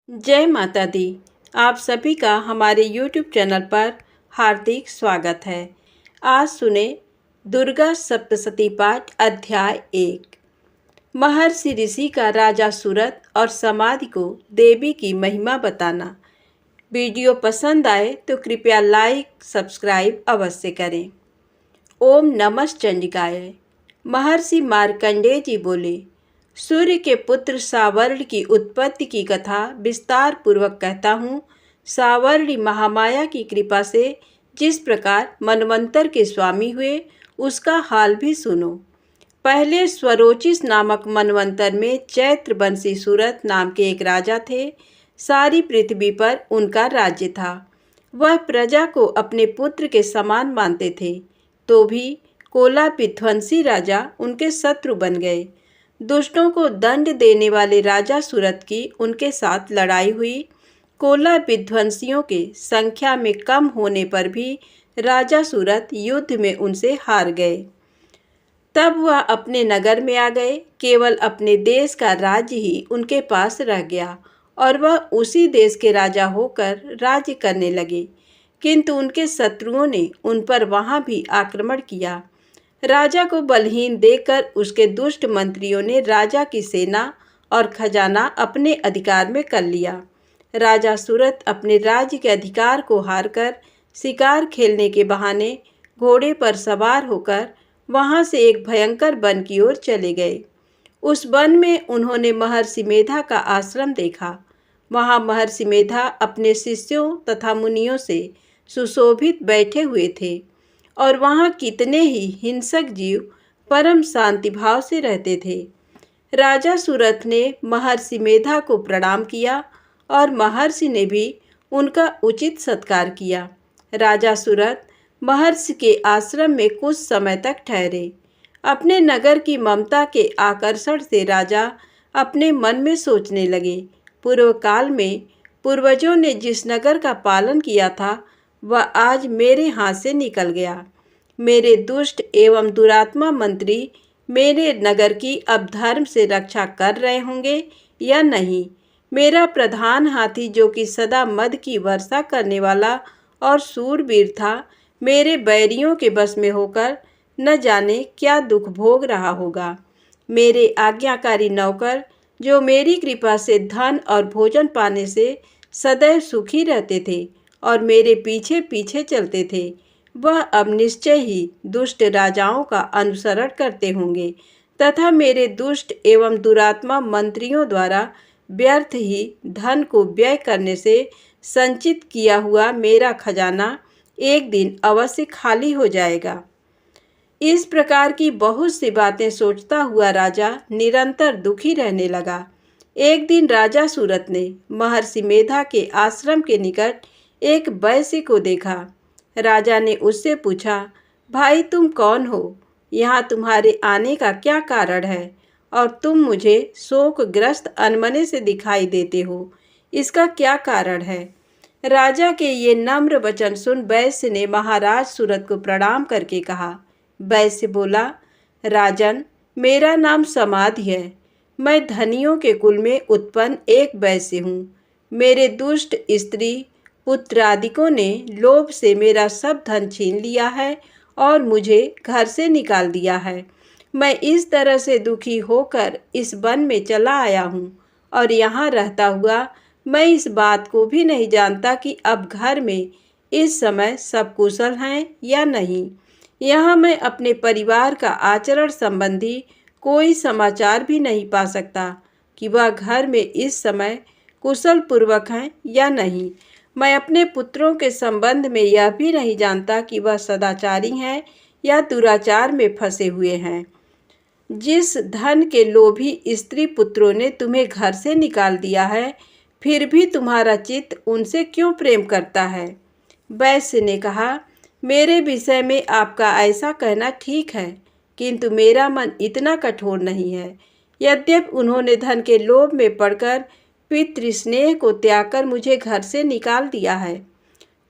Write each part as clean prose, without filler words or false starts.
जय माता दी। आप सभी का हमारे YouTube चैनल पर हार्दिक स्वागत है। आज सुने दुर्गा सप्तशती पाठ अध्याय 1। महर्षि ऋषि का राजा सूरत और समाधि को देवी की महिमा बताना। वीडियो पसंद आए तो कृपया लाइक सब्सक्राइब अवश्य करें। ओम नमः चंडिकाय। महर्षि मार्कंडेय जी बोले, सूर्य के पुत्र सावर्ण की उत्पत्ति की कथा विस्तार पूर्वक कहता हूँ। सावर्णी महामाया की कृपा से जिस प्रकार मनवंतर के स्वामी हुए उसका हाल भी सुनो। पहले स्वरोचिस नामक मनवंतर में चैत्रवंशी सूरत नाम के एक राजा थे। सारी पृथ्वी पर उनका राज्य था। वह प्रजा को अपने पुत्र के समान मानते थे, तो भी कोला विध्वंसी राजा उनके शत्रु बन गए। दुष्टों को दंड देने वाले राजा सूरत की उनके साथ लड़ाई हुई। कोला विध्वंसियों के संख्या में कम होने पर भी राजा सूरत युद्ध में उनसे हार गए। तब वह अपने नगर में आ गए। केवल अपने देश का राज्य ही उनके पास रह गया और वह उसी देश के राजा होकर राज्य करने लगे। किंतु उनके शत्रुओं ने उन पर वहाँ भी आक्रमण किया। राजा को बलहीन देखकर उसके दुष्ट मंत्रियों ने राजा की सेना और खजाना अपने अधिकार में कर लिया। राजा सूरत अपने राज्य के अधिकार को हारकर शिकार खेलने के बहाने घोड़े पर सवार होकर वहां से एक भयंकर वन की ओर चले गए। उस वन में उन्होंने महर्षि मेधा का आश्रम देखा। वहां महर्षि मेधा अपने शिष्यों तथा मुनियों से सुशोभित बैठे हुए थे और वहाँ कितने ही हिंसक जीव परम शांति भाव से रहते थे। राजा सूरत ने महर्षि मेधा को प्रणाम किया और महर्षि ने भी उनका उचित सत्कार किया। राजा सूरत महर्षि के आश्रम में कुछ समय तक ठहरे। अपने नगर की ममता के आकर्षण से राजा अपने मन में सोचने लगे, पूर्व काल में पूर्वजों ने जिस नगर का पालन किया था वह आज मेरे हाथ से निकल गया। मेरे दुष्ट एवं दुरात्मा मंत्री मेरे नगर की अब धर्म से रक्षा कर रहे होंगे या नहीं। मेरा प्रधान हाथी, जो कि सदा मद की वर्षा करने वाला और शूरवीर था, मेरे बैरियों के बस में होकर न जाने क्या दुख भोग रहा होगा। मेरे आज्ञाकारी नौकर, जो मेरी कृपा से धन और भोजन पाने से सदैव सुखी रहते थे और मेरे पीछे पीछे चलते थे, वह अब निश्चय ही दुष्ट राजाओं का अनुसरण करते होंगे तथा मेरे दुष्ट एवं दुरात्मा मंत्रियों द्वारा व्यर्थ ही धन को व्यय करने से संचित किया हुआ मेरा खजाना एक दिन अवश्य खाली हो जाएगा। इस प्रकार की बहुत सी बातें सोचता हुआ राजा निरंतर दुखी रहने लगा। एक दिन राजा सूरत ने महर्षि मेधा के आश्रम के निकट एक वैश्य को देखा। राजा ने उससे पूछा, भाई तुम कौन हो? यहाँ तुम्हारे आने का क्या कारण है और तुम मुझे शोकग्रस्त अनमने से दिखाई देते हो, इसका क्या कारण है? राजा के ये नम्र वचन सुन वैश्य ने महाराज सूरत को प्रणाम करके कहा। वैश्य बोला, राजन, मेरा नाम समाधि है। मैं धनियों के कुल में उत्पन्न एक वैश्य हूँ। मेरे दुष्ट स्त्री पुत्रादिकों ने लोभ से मेरा सब धन छीन लिया है और मुझे घर से निकाल दिया है। मैं इस तरह से दुखी होकर इस वन में चला आया हूँ और यहाँ रहता हुआ मैं इस बात को भी नहीं जानता कि अब घर में इस समय सब कुशल हैं या नहीं। यहाँ मैं अपने परिवार का आचरण संबंधी कोई समाचार भी नहीं पा सकता कि वह घर में इस समय कुशल पूर्वक हैं या नहीं। मैं अपने पुत्रों के संबंध में यह भी नहीं जानता कि वह सदाचारी हैं या दुराचार में फंसे हुए हैं। जिस धन के लोभी स्त्री पुत्रों ने तुम्हें घर से निकाल दिया है, फिर भी तुम्हारा चित्त उनसे क्यों प्रेम करता है? वैश्य ने कहा, मेरे विषय में आपका ऐसा कहना ठीक है, किंतु मेरा मन इतना कठोर नहीं है। यद्यपि उन्होंने धन के लोभ में पड़कर पितृस्नेह को त्याग कर मुझे घर से निकाल दिया है,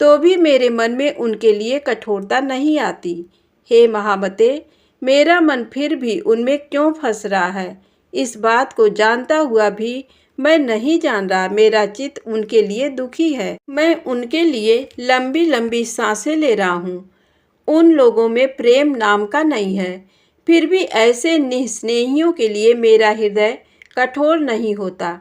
तो भी मेरे मन में उनके लिए कठोरता नहीं आती। हे महामते, मेरा मन फिर भी उनमें क्यों फंस रहा है? इस बात को जानता हुआ भी मैं नहीं जान रहा, मेरा चित्त उनके लिए दुखी है। मैं उनके लिए लंबी लंबी सांसें ले रहा हूँ। उन लोगों में प्रेम नाम का नहीं है। फिर भी ऐसे निस्नेहियों के लिए मेरा हृदय कठोर नहीं होता।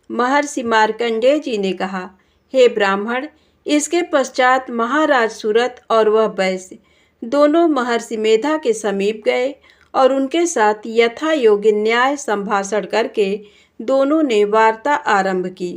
महर्षि मार्कंडेय जी ने कहा, हे ब्राह्मण, इसके पश्चात महाराज सुरत और वह वैश्य दोनों महर्षि मेधा के समीप गए और उनके साथ यथा योग्य न्याय संभाषण करके दोनों ने वार्ता आरंभ की।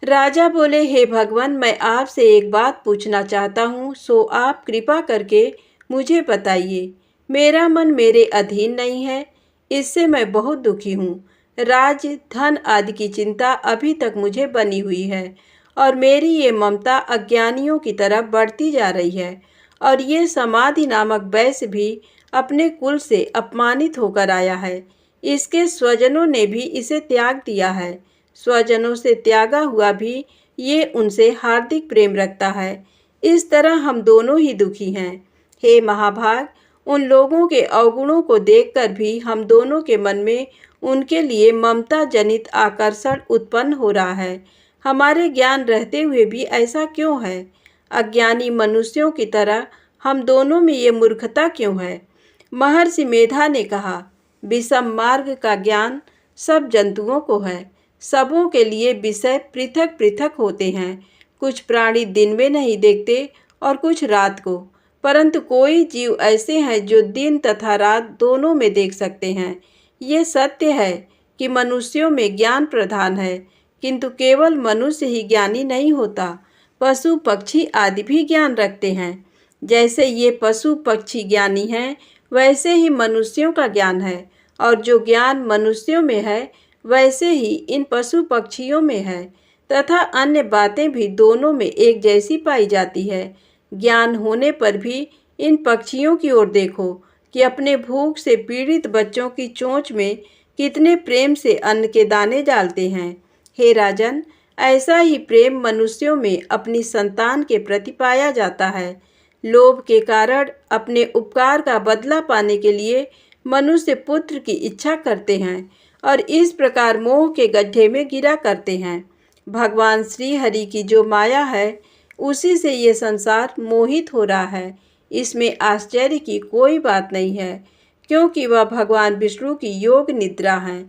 राजा बोले, हे भगवान, मैं आपसे एक बात पूछना चाहता हूँ, सो आप कृपा करके मुझे बताइए। मेरा मन मेरे अधीन नहीं है, इससे मैं बहुत दुखी हूँ। राज्य, धन आदि की चिंता अभी तक मुझे बनी हुई है और मेरी ये ममता अज्ञानियों की तरफ बढ़ती जा रही है। और ये समाधि नामक वैश्य भी अपने कुल से अपमानित होकर आया है। इसके स्वजनों ने भी इसे त्याग दिया है। स्वजनों से त्यागा हुआ भी ये उनसे हार्दिक प्रेम रखता है। इस तरह हम दोनों ही दुखी हैं। हे महाभाग, उन लोगों के अवगुणों को देखकर भी हम दोनों के मन में उनके लिए ममता जनित आकर्षण उत्पन्न हो रहा है। हमारे ज्ञान रहते हुए भी ऐसा क्यों है? अज्ञानी मनुष्यों की तरह हम दोनों में ये मूर्खता क्यों है? महर्षि मेधा ने कहा, विषम मार्ग का ज्ञान सब जंतुओं को है। सबों के लिए विषय पृथक पृथक होते हैं। कुछ प्राणी दिन में नहीं देखते और कुछ रात को, परंतु कोई जीव ऐसे हैं जो दिन तथा रात दोनों में देख सकते हैं। ये सत्य है कि मनुष्यों में ज्ञान प्रधान है, किंतु केवल मनुष्य ही ज्ञानी नहीं होता। पशु पक्षी आदि भी ज्ञान रखते हैं। जैसे ये पशु पक्षी ज्ञानी हैं, वैसे ही मनुष्यों का ज्ञान है, और जो ज्ञान मनुष्यों में है वैसे ही इन पशु पक्षियों में है, तथा अन्य बातें भी दोनों में एक जैसी पाई जाती है। ज्ञान होने पर भी इन पक्षियों की ओर देखो कि अपने भूख से पीड़ित बच्चों की चोंच में कितने प्रेम से अन्न के दाने डालते हैं। हे राजन, ऐसा ही प्रेम मनुष्यों में अपनी संतान के प्रति पाया जाता है। लोभ के कारण अपने उपकार का बदला पाने के लिए मनुष्य पुत्र की इच्छा करते हैं और इस प्रकार मोह के गड्ढे में गिरा करते हैं। भगवान श्री हरि की जो माया है, उसी से ये संसार मोहित हो रहा है। इसमें आश्चर्य की कोई बात नहीं है, क्योंकि वह भगवान विष्णु की योग निद्रा है।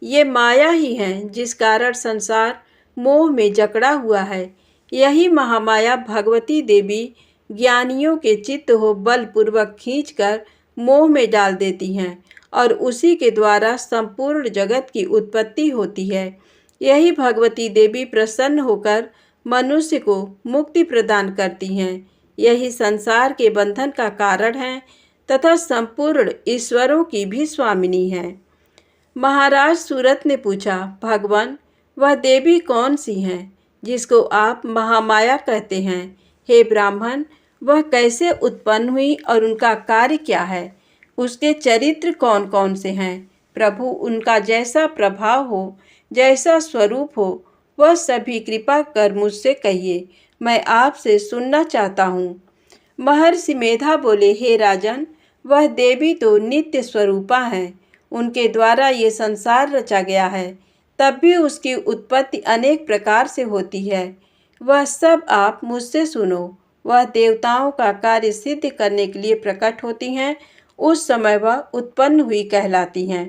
ये माया ही है जिस कारण संसार मोह में जकड़ा हुआ है। यही महामाया भगवती देवी ज्ञानियों के चित्त हो बलपूर्वक खींचकर मोह में डाल देती हैं और उसी के द्वारा संपूर्ण जगत की उत्पत्ति होती है। यही भगवती देवी प्रसन्न होकर मनुष्य को मुक्ति प्रदान करती हैं। यही संसार के बंधन का कारण है तथा संपूर्ण ईश्वरों की भी स्वामिनी है। महाराज सूरत ने पूछा, भगवान, वह देवी कौन सी हैं जिसको आप महामाया कहते हैं? हे ब्राह्मण, वह कैसे उत्पन्न हुई और उनका कार्य क्या है? उसके चरित्र कौन कौन से हैं? प्रभु, उनका जैसा प्रभाव हो, जैसा स्वरूप हो, वह सभी कृपा कर मुझसे कहिए। मैं आपसे सुनना चाहता हूँ। महर्षि मेधा बोले, हे राजन, वह देवी तो नित्य स्वरूपा हैं। उनके द्वारा ये संसार रचा गया है, तब भी उसकी उत्पत्ति अनेक प्रकार से होती है। वह सब आप मुझसे सुनो। वह देवताओं का कार्य सिद्ध करने के लिए प्रकट होती हैं। उस समय वह उत्पन्न हुई कहलाती हैं।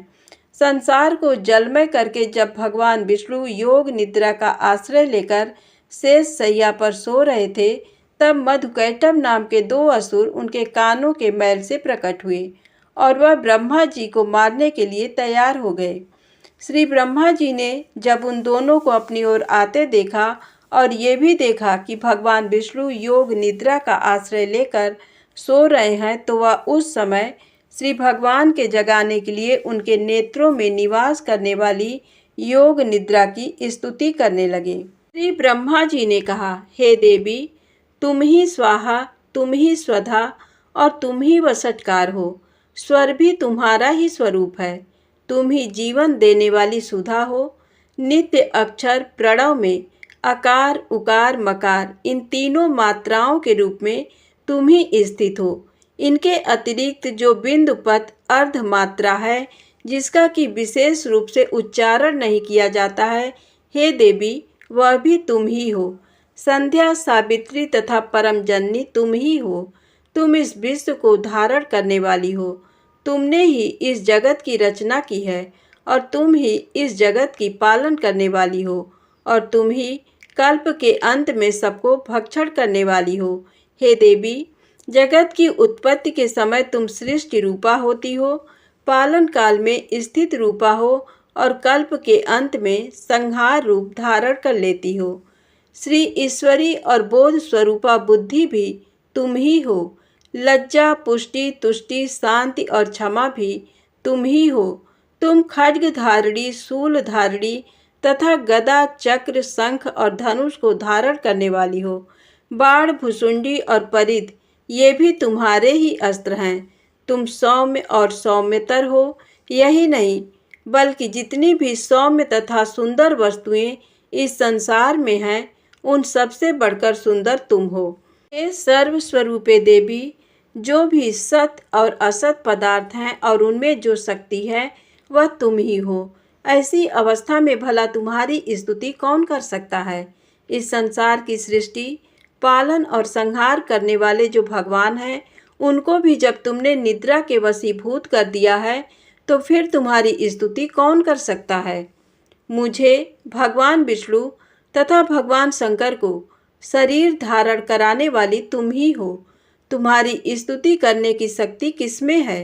संसार को जलमय करके जब भगवान विष्णु योग निद्रा का आश्रय लेकर शेष शैया पर सो रहे थे, तब मधुकैटभ नाम के 2 असुर उनके कानों के मैल से प्रकट हुए और वह ब्रह्मा जी को मारने के लिए तैयार हो गए। श्री ब्रह्मा जी ने जब उन दोनों को अपनी ओर आते देखा और ये भी देखा कि भगवान विष्णु योग निद्रा का आश्रय लेकर सो रहे हैं, तो वह उस समय श्री भगवान के जगाने के लिए उनके नेत्रों में निवास करने वाली योग निद्रा की स्तुति करने लगे। श्री ब्रह्मा जी ने कहा, हे देवी, तुम ही स्वाहा, तुम ही स्वधा और तुम ही वषटकार हो। स्वर भी तुम्हारा ही स्वरूप है। तुम ही जीवन देने वाली सुधा हो। नित्य अक्षर प्रणव में अकार, उकार, मकार, इन तीनों मात्राओं के रूप में तुम ही स्थित हो। इनके अतिरिक्त जो बिंदु पद अर्ध मात्रा है, जिसका कि विशेष रूप से उच्चारण नहीं किया जाता है, हे देवी, वह भी तुम ही हो। संध्या, सावित्री तथा परम जननी तुम ही हो। तुम इस विश्व को धारण करने वाली हो। तुमने ही इस जगत की रचना की है और तुम ही इस जगत की पालन करने वाली हो और तुम ही कल्प के अंत में सबको भक्षण करने वाली हो। हे देवी, जगत की उत्पत्ति के समय तुम सृष्टि रूपा होती हो, पालन काल में स्थित रूपा हो और कल्प के अंत में संहार रूप धारण कर लेती हो। श्री ईश्वरी और बोध स्वरूपा बुद्धि भी तुम ही हो। लज्जा, पुष्टि, तुष्टि, शांति और क्षमा भी तुम ही हो। तुम खड्ग धारणी, शूल धारणी तथा गदा, चक्र, शंख और धनुष को धारण करने वाली हो। बाण, भुसुंडी और परिध ये भी तुम्हारे ही अस्त्र हैं। तुम सौम्य और सौम्यतर हो। यही नहीं, बल्कि जितनी भी सौम्य तथा सुंदर वस्तुएं इस संसार में हैं, उन सबसे बढ़कर सुंदर तुम हो। हे सर्वस्वरूपे देवी, जो भी सत और असत पदार्थ हैं और उनमें जो शक्ति है वह तुम ही हो। ऐसी अवस्था में भला तुम्हारी स्तुति कौन कर सकता है। इस संसार की सृष्टि, पालन और संहार करने वाले जो भगवान हैं, उनको भी जब तुमने निद्रा के वशीभूत कर दिया है, तो फिर तुम्हारी स्तुति कौन कर सकता है। मुझे, भगवान विष्णु तथा भगवान शंकर को शरीर धारण कराने वाली तुम ही हो। तुम्हारी स्तुति करने की शक्ति किसमें है।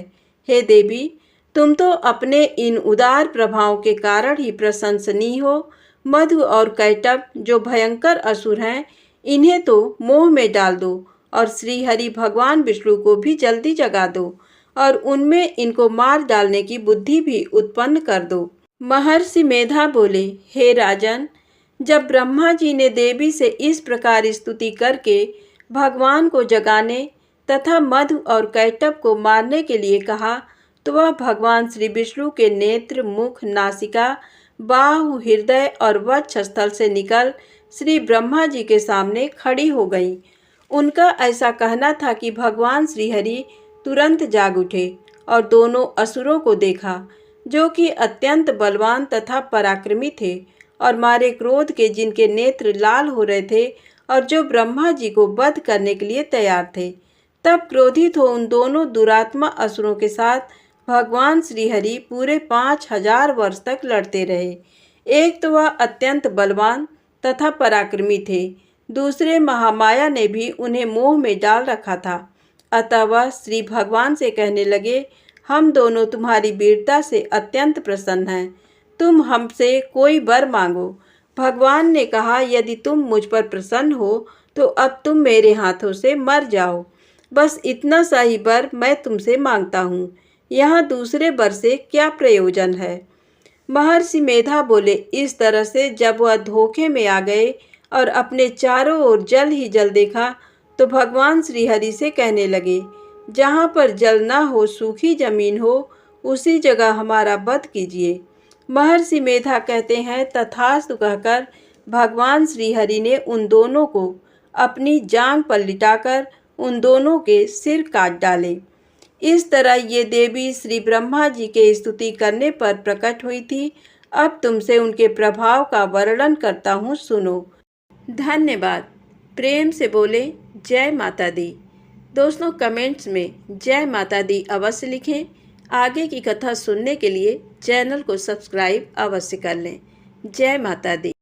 हे देवी, तुम तो अपने इन उदार प्रभावों के कारण ही प्रशंसनीय हो। मधु और कैटभ जो भयंकर असुर हैं, इन्हें तो मोह में डाल दो और श्री हरि भगवान विष्णु को भी जल्दी जगा दो और उनमें इनको मार डालने की बुद्धि भी उत्पन्न कर दो। महर्षि मेधा बोले, हे राजन, जब ब्रह्मा जी ने देवी से इस प्रकार स्तुति करके भगवान को जगाने तथा मधु और कैटभ को मारने के लिए कहा, तो वह भगवान श्री विष्णु के नेत्र, मुख, नासिका, बाहु, हृदय और वक्षस्थल से निकल श्री ब्रह्मा जी के सामने खड़ी हो गई। उनका ऐसा कहना था कि भगवान श्री हरि तुरंत जाग उठे और दोनों असुरों को देखा, जो कि अत्यंत बलवान तथा पराक्रमी थे और मारे क्रोध के जिनके नेत्र लाल हो रहे थे और जो ब्रह्मा जी को वध करने के लिए तैयार थे। तब क्रोधित हो उन दोनों दुरात्मा असुरों के साथ भगवान श्री हरि पूरे 5000 वर्ष तक लड़ते रहे। एक तो वह अत्यंत बलवान तथा पराक्रमी थे, दूसरे महामाया ने भी उन्हें मोह में डाल रखा था। अतः वह श्री भगवान से कहने लगे, हम दोनों तुम्हारी वीरता से अत्यंत प्रसन्न हैं। तुम हमसे कोई वर मांगो। भगवान ने कहा, यदि तुम मुझ पर प्रसन्न हो तो अब तुम मेरे हाथों से मर जाओ। बस इतना सा ही वर मैं तुमसे मांगता हूँ। यहाँ दूसरे वर से क्या प्रयोजन है। महर्षि मेधा बोले, इस तरह से जब वह धोखे में आ गए और अपने चारों ओर जल ही जल देखा, तो भगवान श्री हरि से कहने लगे, जहाँ पर जल न हो, सूखी जमीन हो, उसी जगह हमारा वध कीजिए। महर्षि मेधा कहते हैं, तथास्तु कहकर भगवान श्री हरि ने उन दोनों को अपनी जांघ पर लिटाकर उन दोनों के सिर काट डाले। इस तरह ये देवी श्री ब्रह्मा जी के स्तुति करने पर प्रकट हुई थी। अब तुमसे उनके प्रभाव का वर्णन करता हूँ, सुनो। धन्यवाद। प्रेम से बोले जय माता दी। दोस्तों, कमेंट्स में जय माता दी अवश्य लिखें। आगे की कथा सुनने के लिए चैनल को सब्सक्राइब अवश्य कर लें। जय माता दी।